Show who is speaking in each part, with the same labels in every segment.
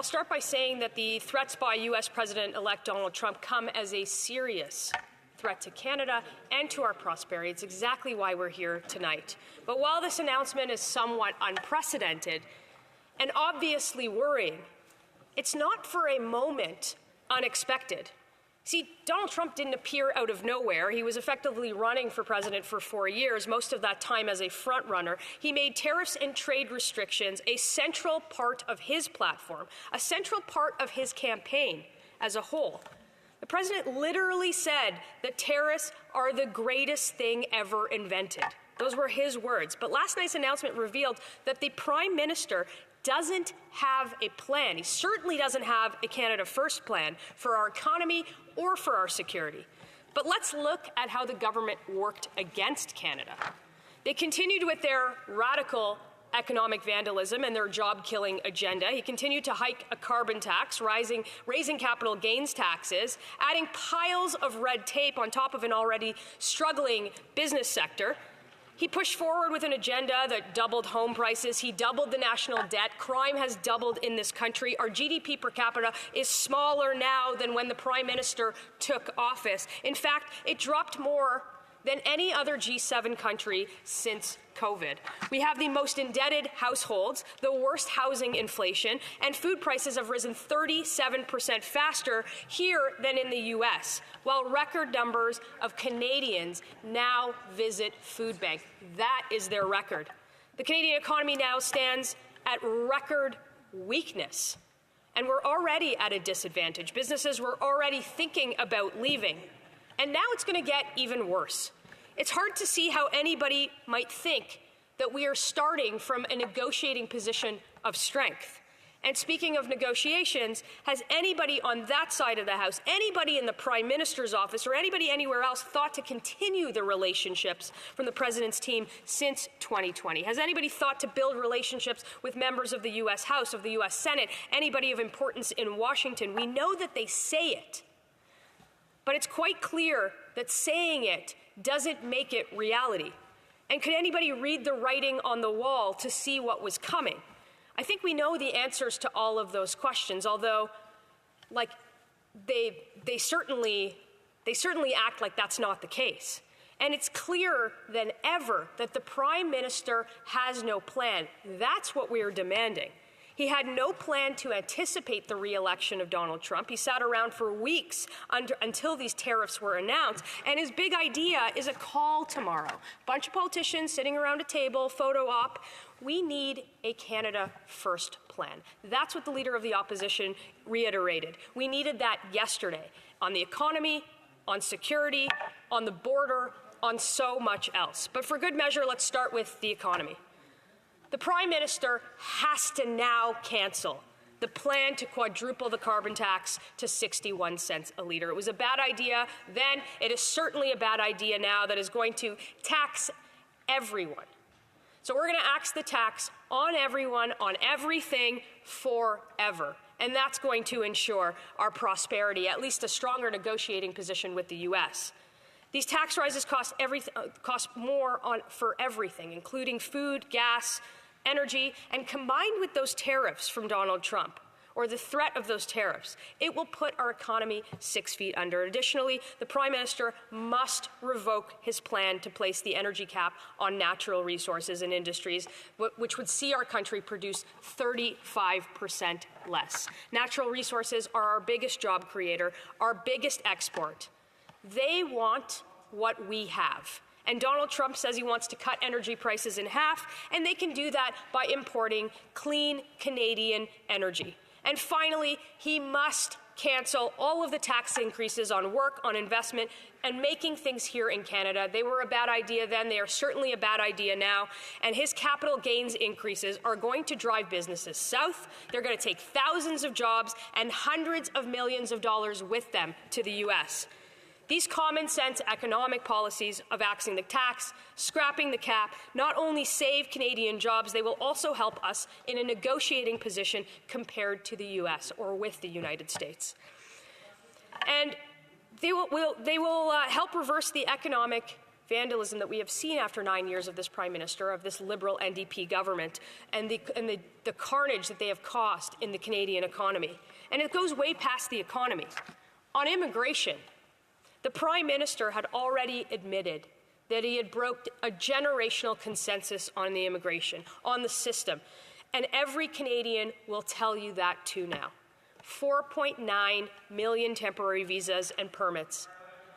Speaker 1: I'll start by saying that the threats by U.S. President-elect Donald Trump come as a serious threat to Canada and to our prosperity. It's exactly why we're here tonight. But while this announcement is somewhat unprecedented and obviously worrying, it's not for a moment unexpected. See, Donald Trump didn't appear out of nowhere. He was effectively running for president for 4 years, most of that time as a front-runner. He made tariffs and trade restrictions a central part of his platform, a central part of his campaign as a whole. The president literally said that tariffs are the greatest thing ever invented. Those were his words. But last night's announcement revealed that the Prime Minister doesn't have a plan. He certainly doesn't have a Canada First plan for our economy or for our security. But let's look at how the government worked against Canada. They continued with their radical economic vandalism and their job-killing agenda. He continued to hike a carbon tax, raising capital gains taxes, adding piles of red tape on top of an already struggling business sector. He pushed forward with an agenda that doubled home prices. He doubled the national debt. Crime has doubled in this country. Our GDP per capita is smaller now than when the Prime Minister took office. In fact, it dropped more than any other G7 country since COVID. We have the most indebted households, the worst housing inflation, and food prices have risen 37% faster here than in the U.S., while record numbers of Canadians now visit food banks. That is their record. The Canadian economy now stands at record weakness, and we're already at a disadvantage. Businesses were already thinking about leaving. And now it's going to get even worse. It's hard to see how anybody might think that we are starting from a negotiating position of strength. And speaking of negotiations, has anybody on that side of the House, anybody in the Prime Minister's office, or anybody anywhere else thought to continue the relationships from the President's team since 2020? Has anybody thought to build relationships with members of the U.S. House, of the U.S. Senate, anybody of importance in Washington? We know that they say it. But it's quite clear that saying it doesn't make it reality. And could anybody read the writing on the wall to see what was coming? I think we know the answers to all of those questions, although they certainly act like that's not the case. And it's clearer than ever that the Prime Minister has no plan. That's what we are demanding. He had no plan to anticipate the re-election of Donald Trump. He sat around for weeks until these tariffs were announced. And his big idea is a call tomorrow. A bunch of politicians sitting around a table, photo op. We need a Canada First plan. That's what the Leader of the Opposition reiterated. We needed that yesterday on the economy, on security, on the border, on so much else. But for good measure, let's start with the economy. The Prime Minister has to now cancel the plan to quadruple the carbon tax to 61 cents a litre. It was a bad idea then. It is certainly a bad idea now that is going to tax everyone. So we're going to axe the tax on everyone, on everything, forever. And that's going to ensure our prosperity, at least a stronger negotiating position with the U.S. These tax rises cost more for everything, including food, gas, energy, and combined with those tariffs from Donald Trump, or the threat of those tariffs, it will put our economy 6 feet under. Additionally, the Prime Minister must revoke his plan to place the energy cap on natural resources and industries, which would see our country produce 35% less. Natural resources are our biggest job creator, our biggest export. They want what we have. And Donald Trump says he wants to cut energy prices in half, and they can do that by importing clean Canadian energy. And finally, he must cancel all of the tax increases on work, on investment, and making things here in Canada. They were a bad idea then. They are certainly a bad idea now. And his capital gains increases are going to drive businesses south. They're going to take thousands of jobs and hundreds of millions of dollars with them to the U.S. These common-sense economic policies of axing the tax, scrapping the cap, not only save Canadian jobs, they will also help us in a negotiating position compared to the U.S. or with the United States. And they will help reverse the economic vandalism that we have seen after 9 years of this Prime Minister, of this Liberal NDP government, and the carnage that they have caused in the Canadian economy. And it goes way past the economy. On immigration, the Prime Minister had already admitted that he had broke a generational consensus on the immigration, on the system. And every Canadian will tell you that too now. 4.9 million temporary visas and permits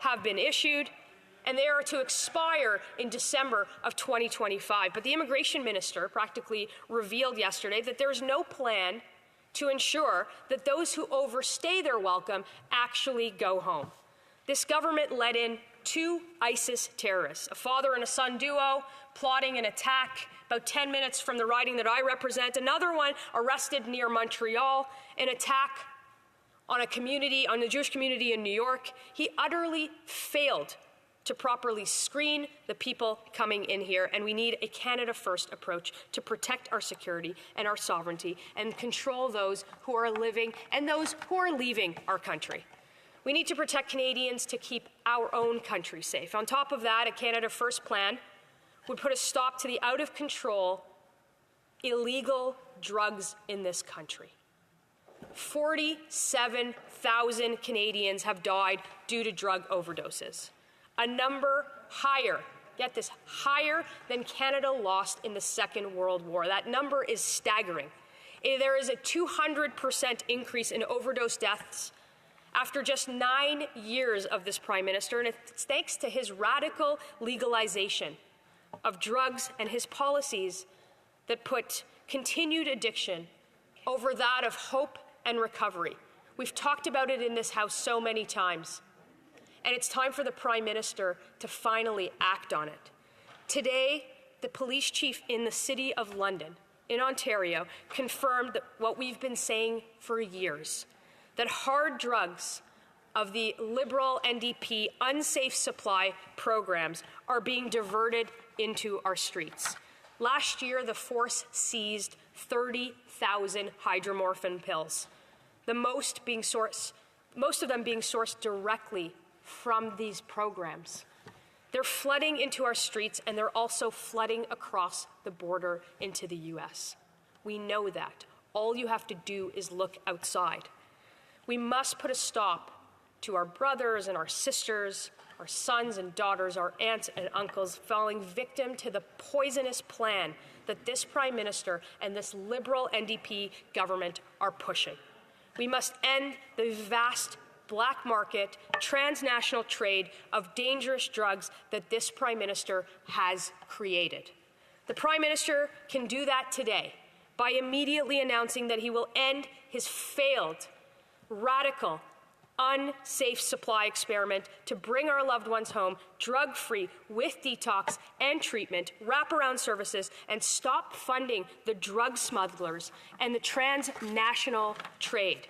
Speaker 1: have been issued, and they are to expire in December of 2025. But the immigration minister practically revealed yesterday that there is no plan to ensure that those who overstay their welcome actually go home. This government let in 2 ISIS terrorists, a father and a son duo, plotting an attack about 10 minutes from the riding that I represent. Another one arrested near Montreal, an attack on the Jewish community in New York. He utterly failed to properly screen the people coming in here, and we need a Canada First approach to protect our security and our sovereignty and control those who are living and those who are leaving our country. We need to protect Canadians to keep our own country safe. On top of that, a Canada First plan would put a stop to the out-of-control illegal drugs in this country. 47,000 Canadians have died due to drug overdoses, a number higher, get this, higher than Canada lost in the Second World War. That number is staggering. There is a 200% increase in overdose deaths after just 9 years of this Prime Minister, and it's thanks to his radical legalization of drugs and his policies that put continued addiction over that of hope and recovery. We've talked about it in this House so many times, and it's time for the Prime Minister to finally act on it. Today, the police chief in the City of London, in Ontario, confirmed that what we've been saying for years, that hard drugs of the Liberal NDP unsafe supply programs are being diverted into our streets. Last year, the force seized 30,000 hydromorphine pills, most of them being sourced directly from these programs. They're flooding into our streets, and they're also flooding across the border into the U.S. We know that. All you have to do is look outside. We must put a stop to our brothers and our sisters, our sons and daughters, our aunts and uncles falling victim to the poisonous plan that this Prime Minister and this Liberal NDP government are pushing. We must end the vast black market, transnational trade of dangerous drugs that this Prime Minister has created. The Prime Minister can do that today by immediately announcing that he will end his failed, radical, unsafe supply experiment to bring our loved ones home drug-free with detox and treatment, wraparound services, and stop funding the drug smugglers and the transnational trade.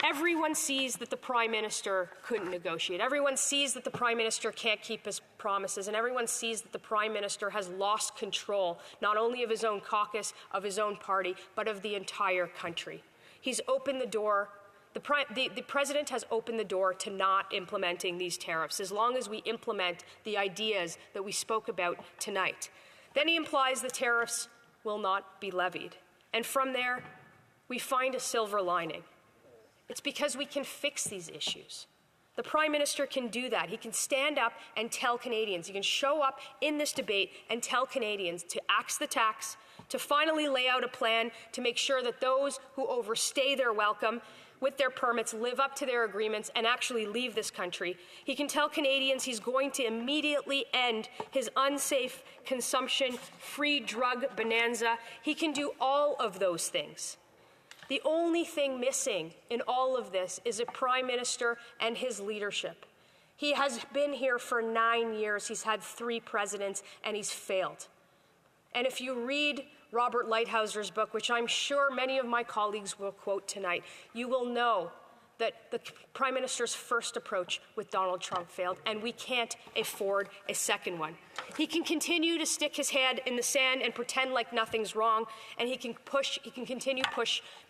Speaker 1: Everyone sees that the Prime Minister couldn't negotiate. Everyone sees that the Prime Minister can't keep his promises, and everyone sees that the Prime Minister has lost control, not only of his own caucus, of his own party, but of the entire country. He's opened the door. The President has opened the door to not implementing these tariffs as long as we implement the ideas that we spoke about tonight. Then he implies the tariffs will not be levied. And from there, we find a silver lining. It's because we can fix these issues. The Prime Minister can do that. He can stand up and tell Canadians. He can show up in this debate and tell Canadians to axe the tax, to finally lay out a plan to make sure that those who overstay their welcome with their permits live up to their agreements and actually leave this country. He can tell Canadians he's going to immediately end his unsafe consumption, free drug bonanza. He can do all of those things. The only thing missing in all of this is a Prime Minister and his leadership. He has been here for 9 years. He's had 3 presidents, and he's failed. And if you read Robert Lighthouser's book, which I'm sure many of my colleagues will quote tonight, you will know that the Prime Minister's first approach with Donald Trump failed, and we can't afford a second one. He can continue to stick his head in the sand and pretend like nothing's wrong, and he can continue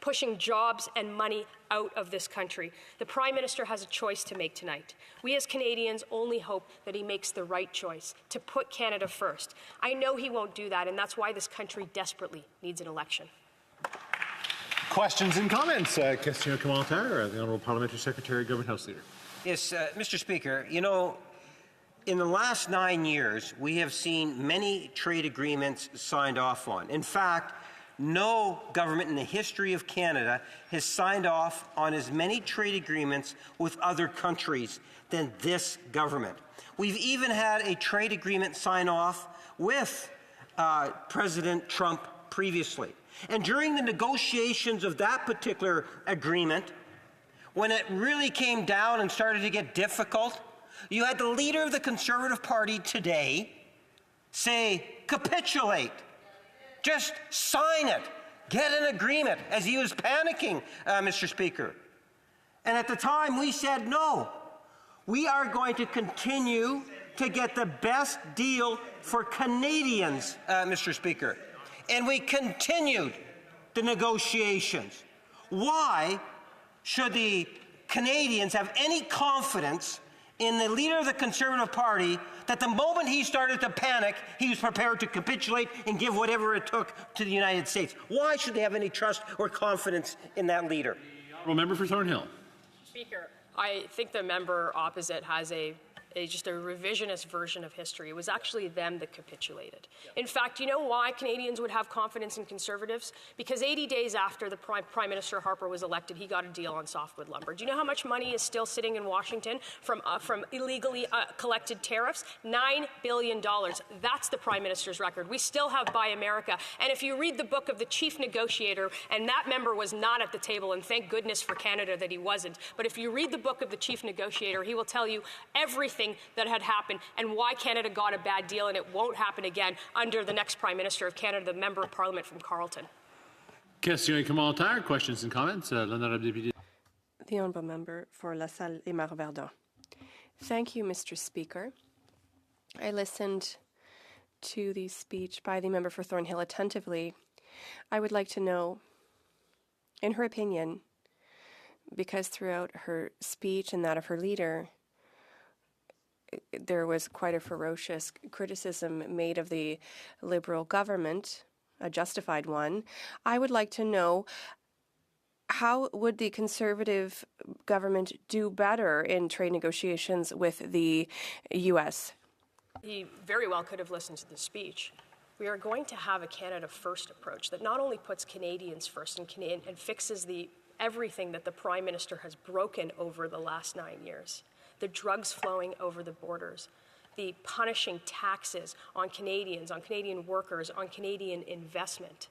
Speaker 1: pushing jobs and money out of this country. The Prime Minister has a choice to make tonight. We as Canadians only hope that he makes the right choice, to put Canada first. I know he won't do that, and that's why this country desperately needs an election.
Speaker 2: Questions and comments. Question commentaire, the Honourable Parliamentary Secretary, Government House Leader.
Speaker 3: Yes, Mr. Speaker, you know, in the last 9 years, we have seen many trade agreements signed off on. In fact, no government in the history of Canada has signed off on as many trade agreements with other countries than this government. We've even had a trade agreement sign off with President Trump previously. And during the negotiations of that particular agreement, when it really came down and started to get difficult, you had the leader of the Conservative Party today say, capitulate. Just sign it. Get an agreement, as he was panicking, Mr. Speaker. And at the time, we said, no, we are going to continue to get the best deal for Canadians, Mr. Speaker. And we continued the negotiations. Why should the Canadians have any confidence in the leader of the Conservative Party that the moment he started to panic, he was prepared to capitulate and give whatever it took to the United States? Why should they have any trust or confidence in that leader?
Speaker 2: Honourable Member for Thornhill.
Speaker 1: Speaker, I think the member opposite has just a revisionist version of history. It was actually them that capitulated. In fact, you know why Canadians would have confidence in Conservatives? Because 80 days after the Prime Minister Harper was elected, he got a deal on softwood lumber. Do you know how much money is still sitting in Washington from illegally collected tariffs? $9 billion. That's the Prime Minister's record. We still have Buy America. And if you read the book of the chief negotiator, and that member was not at the table, and thank goodness for Canada that he wasn't, but if you read the book of the chief negotiator, he will tell you everything that had happened and why Canada got a bad deal, and it won't happen again under the next Prime Minister of Canada, the Member of Parliament from Carleton.
Speaker 2: Question commentaire. Questions and comments. L'honorable député.
Speaker 4: The Honourable Member for La Salle et Mar-Verdon. Thank you, Mr. Speaker. I listened to the speech by the member for Thornhill attentively. I would like to know, in her opinion, because throughout her speech and that of her leader, there was quite a ferocious criticism made of the Liberal government, a justified one. I would like to know, how would the Conservative government do better in trade negotiations with the U.S.?
Speaker 1: He very well could have listened to the speech. We are going to have a Canada First approach that not only puts Canadians first and fixes everything that the Prime Minister has broken over the last 9 years. The drugs flowing over the borders, the punishing taxes on Canadians, on Canadian workers, on Canadian investment,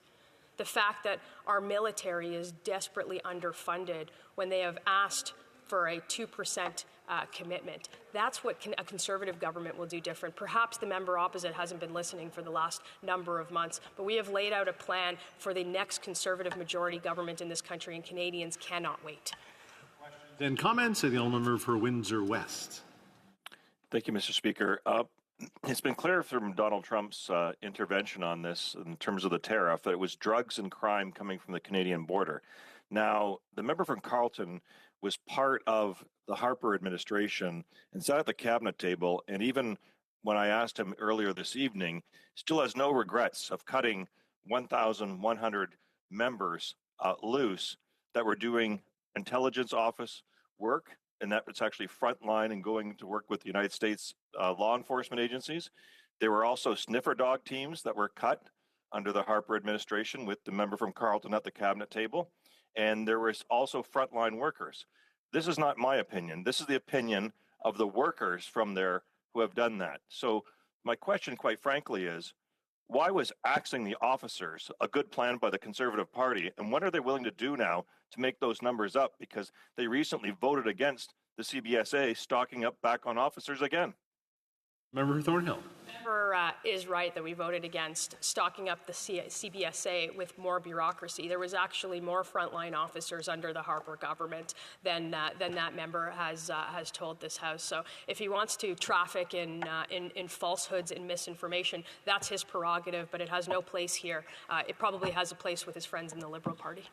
Speaker 1: the fact that our military is desperately underfunded when they have asked for a 2% commitment. That's what a Conservative government will do different. Perhaps the member opposite hasn't been listening for the last number of months, but we have laid out a plan for the next Conservative majority government in this country, and Canadians cannot wait.
Speaker 2: Then comments. The Honourable Member for Windsor West.
Speaker 5: Thank you, Mr. Speaker. It's been clear from Donald Trump's intervention on this in terms of the tariff that it was drugs and crime coming from the Canadian border. Now, the member from Carleton was part of the Harper administration and sat at the cabinet table, and even when I asked him earlier this evening, still has no regrets of cutting 1,100 members loose that were doing intelligence office work, and that it's actually frontline and going to work with the United States law enforcement agencies. There were also sniffer dog teams that were cut under the Harper administration with the member from Carleton at the cabinet table. And there was also frontline workers. This is not my opinion. This is the opinion of the workers from there who have done that. So my question, quite frankly, is why was axing the officers a good plan by the Conservative Party? And what are they willing to do now to make those numbers up? Because they recently voted against the CBSA stocking up back on officers again.
Speaker 2: Member for Thornhill.
Speaker 1: member is right that we voted against stocking up the CBSA with more bureaucracy. There was actually more frontline officers under the Harper government than that member has told this House. So if he wants to traffic in falsehoods and misinformation, that's his prerogative, but it has no place here. It probably has a place with his friends in the Liberal Party.